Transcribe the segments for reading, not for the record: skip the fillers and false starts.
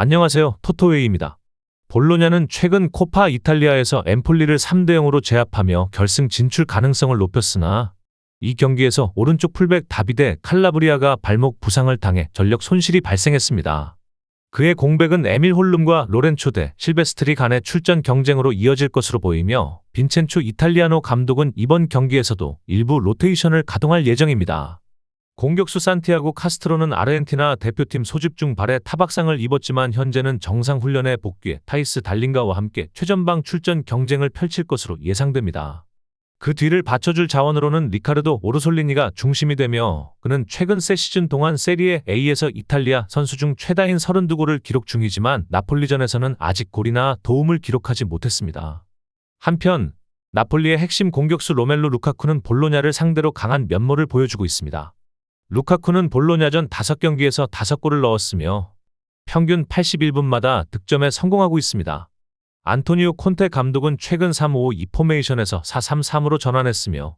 안녕하세요. 토토웨이입니다. 볼로냐는 최근 코파 이탈리아에서 엠폴리를 3대 0으로 제압하며 결승 진출 가능성을 높였으나 이 경기에서 오른쪽 풀백 다비데 칼라브리아가 발목 부상을 당해 전력 손실이 발생했습니다. 그의 공백은 에밀 홀룸과 로렌초 데 실베스트리 간의 출전 경쟁으로 이어질 것으로 보이며 빈첸초 이탈리아노 감독은 이번 경기에서도 일부 로테이션을 가동할 예정입니다. 공격수 산티아고 카스트로는 아르헨티나 대표팀 소집 중 발에 타박상을 입었지만 현재는 정상훈련에 복귀해 타이스 달린가와 함께 최전방 출전 경쟁을 펼칠 것으로 예상됩니다. 그 뒤를 받쳐줄 자원으로는 리카르도 오르솔리니가 중심이 되며 그는 최근 새 시즌 동안 세리에 A에서 이탈리아 선수 중 최다인 32골을 기록 중이지만 나폴리전에서는 아직 골이나 도움을 기록하지 못했습니다. 한편 나폴리의 핵심 공격수 로멜루 루카쿠는 볼로냐를 상대로 강한 면모를 보여주고 있습니다. 루카쿠는 볼로냐전 5경기에서 5골을 넣었으며 평균 81분마다 득점에 성공하고 있습니다. 안토니오 콘테 감독은 최근 3-5-2 포메이션에서 4-3-3으로 전환했으며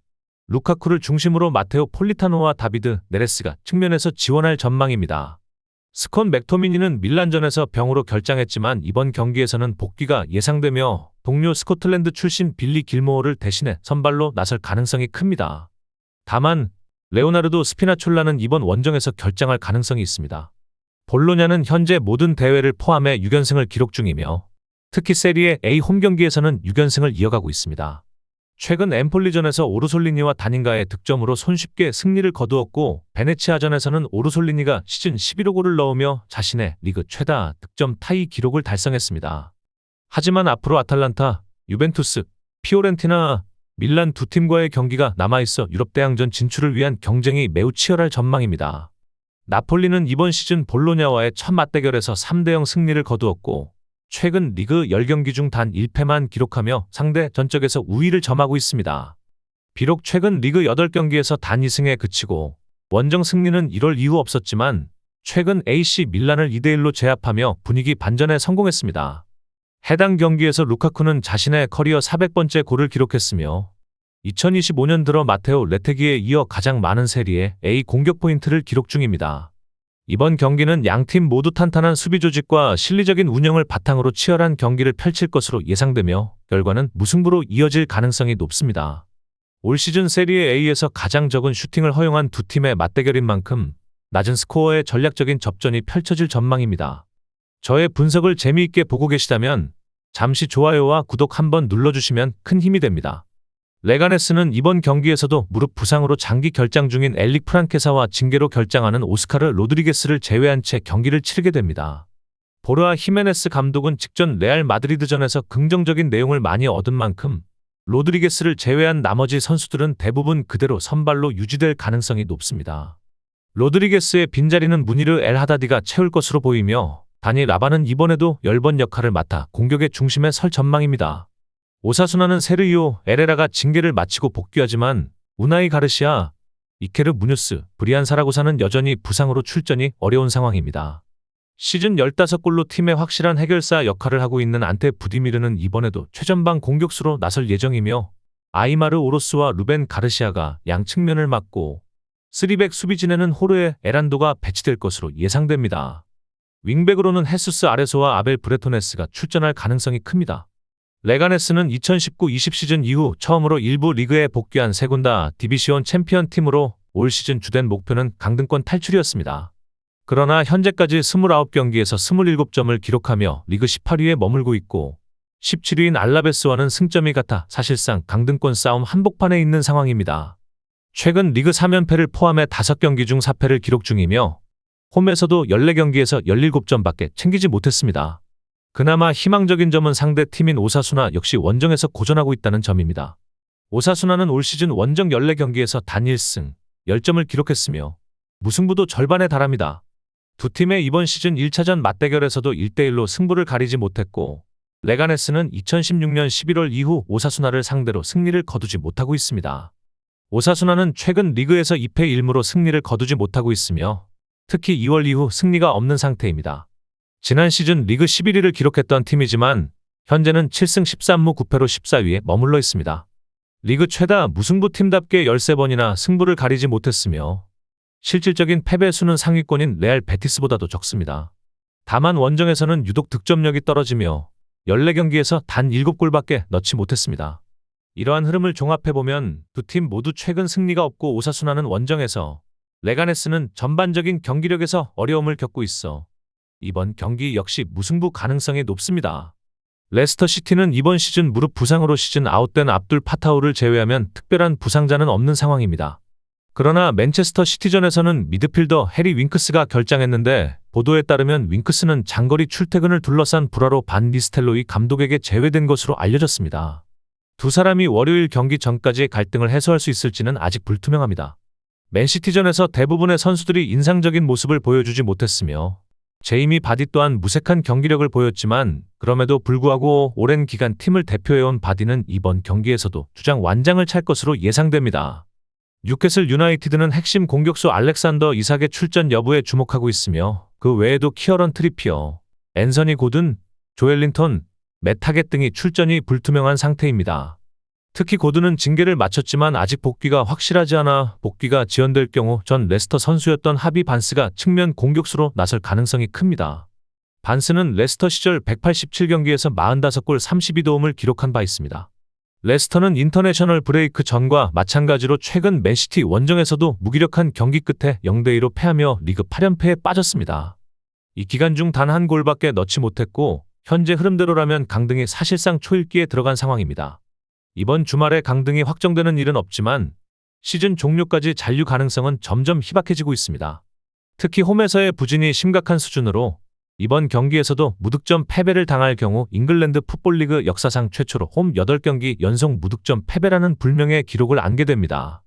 루카쿠를 중심으로 마테오 폴리타노와 다비드 네레스가 측면에서 지원할 전망입니다. 스콘 맥토미니는 밀란전에서 병으로 결장했지만 이번 경기에서는 복귀가 예상되며 동료 스코틀랜드 출신 빌리 길모어를 대신해 선발로 나설 가능성이 큽니다. 다만 레오나르도 스피나촐라는 이번 원정에서 결장할 가능성이 있습니다. 볼로냐는 현재 모든 대회를 포함해 6연승을 기록 중이며 특히 세리에 A 홈경기에서는 6연승을 이어가고 있습니다. 최근 엠폴리전에서 오르솔리니와 다닌가의 득점으로 손쉽게 승리를 거두었고 베네치아전에서는 오르솔리니가 시즌 11골을 넣으며 자신의 리그 최다 득점 타이 기록을 달성했습니다. 하지만 앞으로 아탈란타, 유벤투스, 피오렌티나, 밀란 두 팀과의 경기가 남아있어 유럽대항전 진출을 위한 경쟁이 매우 치열할 전망입니다. 나폴리는 이번 시즌 볼로냐와의 첫 맞대결에서 3대 0 승리를 거두었고 최근 리그 10경기 중 단 1패만 기록하며 상대 전적에서 우위를 점하고 있습니다. 비록 최근 리그 8경기에서 단 2승에 그치고 원정 승리는 1월 이후 없었지만 최근 AC 밀란을 2대1로 제압하며 분위기 반전에 성공했습니다. 해당 경기에서 루카쿠는 자신의 커리어 400번째 골을 기록했으며 2025년 들어 마테오 레테기에 이어 가장 많은 세리에 A 공격 포인트를 기록 중입니다. 이번 경기는 양팀 모두 탄탄한 수비 조직과 실리적인 운영을 바탕으로 치열한 경기를 펼칠 것으로 예상되며 결과는 무승부로 이어질 가능성이 높습니다. 올 시즌 세리에 A에서 가장 적은 슈팅을 허용한 두 팀의 맞대결인 만큼 낮은 스코어의 전략적인 접전이 펼쳐질 전망입니다. 저의 분석을 재미있게 보고 계시다면 잠시 좋아요와 구독 한번 눌러주시면 큰 힘이 됩니다. 레가네스는 이번 경기에서도 무릎 부상으로 장기 결장 중인 엘릭 프란케사와 징계로 결장하는 오스카르 로드리게스를 제외한 채 경기를 치르게 됩니다. 보르아 히메네스 감독은 직전 레알 마드리드전에서 긍정적인 내용을 많이 얻은 만큼 로드리게스를 제외한 나머지 선수들은 대부분 그대로 선발로 유지될 가능성이 높습니다. 로드리게스의 빈자리는 무니르 엘 하다디가 채울 것으로 보이며 다니 라바는 이번에도 열번 역할을 맡아 공격의 중심에 설 전망입니다. 오사수나는 세르히오 에레라가 징계를 마치고 복귀하지만 우나이 가르시아, 이케르 무뉴스, 브리안 사라고사는 여전히 부상으로 출전이 어려운 상황입니다. 시즌 15골로 팀의 확실한 해결사 역할을 하고 있는 안테 부디미르는 이번에도 최전방 공격수로 나설 예정이며 아이마르 오로스와 루벤 가르시아가 양 측면을 맡고 3백 수비진에는 호르에 에란도가 배치될 것으로 예상됩니다. 윙백으로는 헤수스 아레소와 아벨 브레토네스가 출전할 가능성이 큽니다. 레가네스는 2019-20 시즌 이후 처음으로 일부 리그에 복귀한 세군다 디비시온 챔피언 팀으로 올 시즌 주된 목표는 강등권 탈출이었습니다. 그러나 현재까지 29경기에서 27점을 기록하며 리그 18위에 머물고 있고 17위인 알라베스와는 승점이 같아 사실상 강등권 싸움 한복판에 있는 상황입니다. 최근 리그 3연패를 포함해 5경기 중 4패를 기록 중이며 홈에서도 14경기에서 17점밖에 챙기지 못했습니다. 그나마 희망적인 점은 상대 팀인 오사수나 역시 원정에서 고전하고 있다는 점입니다. 오사수나는 올 시즌 원정 14경기에서 단 1승, 10점을 기록했으며 무승부도 절반에 달합니다. 두 팀의 이번 시즌 1차전 맞대결에서도 1대1로 승부를 가리지 못했고 레가네스는 2016년 11월 이후 오사수나를 상대로 승리를 거두지 못하고 있습니다. 오사수나는 최근 리그에서 2패 1무로 승리를 거두지 못하고 있으며 특히 2월 이후 승리가 없는 상태입니다. 지난 시즌 리그 11위를 기록했던 팀이지만 현재는 7승 13무 9패로 14위에 머물러 있습니다. 리그 최다 무승부 팀답게 13번이나 승부를 가리지 못했으며 실질적인 패배 수는 상위권인 레알 베티스보다도 적습니다. 다만 원정에서는 유독 득점력이 떨어지며 14경기에서 단 7골밖에 넣지 못했습니다. 이러한 흐름을 종합해보면 두 팀 모두 최근 승리가 없고 오사수나는 원정에서, 레가네스는 전반적인 경기력에서 어려움을 겪고 있어 이번 경기 역시 무승부 가능성이 높습니다. 레스터 시티는 이번 시즌 무릎 부상으로 시즌 아웃된 압둘 파타우를 제외하면 특별한 부상자는 없는 상황입니다. 그러나 맨체스터 시티전에서는 미드필더 해리 윙크스가 결장했는데 보도에 따르면 윙크스는 장거리 출퇴근을 둘러싼 불화로 반 니스텔로이 감독에게 제외된 것으로 알려졌습니다. 두 사람이 월요일 경기 전까지 갈등을 해소할 수 있을지는 아직 불투명합니다. 맨시티전에서 대부분의 선수들이 인상적인 모습을 보여주지 못했으며 제이미 바디 또한 무색한 경기력을 보였지만 그럼에도 불구하고 오랜 기간 팀을 대표해온 바디는 이번 경기에서도 주장 완장을 찰 것으로 예상됩니다. 뉴캐슬 유나이티드는 핵심 공격수 알렉산더 이삭의 출전 여부에 주목하고 있으며 그 외에도 키어런 트리피어, 앤서니 고든, 조엘린턴, 맷타겟 등이 출전이 불투명한 상태입니다. 특히 고든은 징계를 마쳤지만 아직 복귀가 확실하지 않아 복귀가 지연될 경우 전 레스터 선수였던 하비 반스가 측면 공격수로 나설 가능성이 큽니다. 반스는 레스터 시절 187경기에서 45골 32도움을 기록한 바 있습니다. 레스터는 인터내셔널 브레이크 전과 마찬가지로 최근 맨시티 원정에서도 무기력한 경기 끝에 0대2로 패하며 리그 8연패에 빠졌습니다. 이 기간 중 단 한 골밖에 넣지 못했고 현재 흐름대로라면 강등이 사실상 초읽기에 들어간 상황입니다. 이번 주말에 강등이 확정되는 일은 없지만 시즌 종료까지 잔류 가능성은 점점 희박해지고 있습니다. 특히 홈에서의 부진이 심각한 수준으로 이번 경기에서도 무득점 패배를 당할 경우 잉글랜드 풋볼리그 역사상 최초로 홈 8경기 연속 무득점 패배라는 불명예 기록을 안게 됩니다.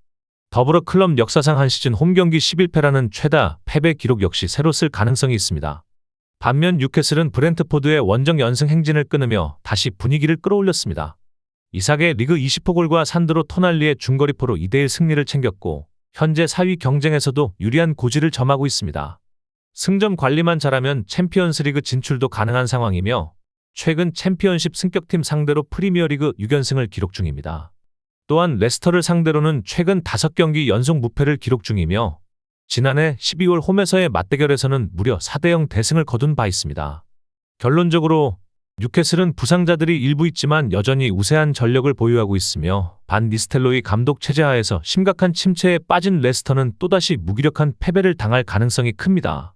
더불어 클럽 역사상 한 시즌 홈 경기 11패라는 최다 패배 기록 역시 새로 쓸 가능성이 있습니다. 반면 뉴캐슬은 브렌트포드의 원정 연승 행진을 끊으며 다시 분위기를 끌어올렸습니다. 이삭의 리그 20호골과 산드로 토날리의 중거리포로 2대1 승리를 챙겼고 현재 4위 경쟁에서도 유리한 고지를 점하고 있습니다. 승점 관리만 잘하면 챔피언스리그 진출도 가능한 상황이며 최근 챔피언십 승격팀 상대로 프리미어리그 6연승을 기록 중입니다. 또한 레스터를 상대로는 최근 5경기 연속 무패를 기록 중이며 지난해 12월 홈에서의 맞대결에서는 무려 4대0 대승을 거둔 바 있습니다. 결론적으로 뉴캐슬은 부상자들이 일부 있지만 여전히 우세한 전력을 보유하고 있으며 반 니스텔로이 감독 체제하에서 심각한 침체에 빠진 레스터는 또다시 무기력한 패배를 당할 가능성이 큽니다.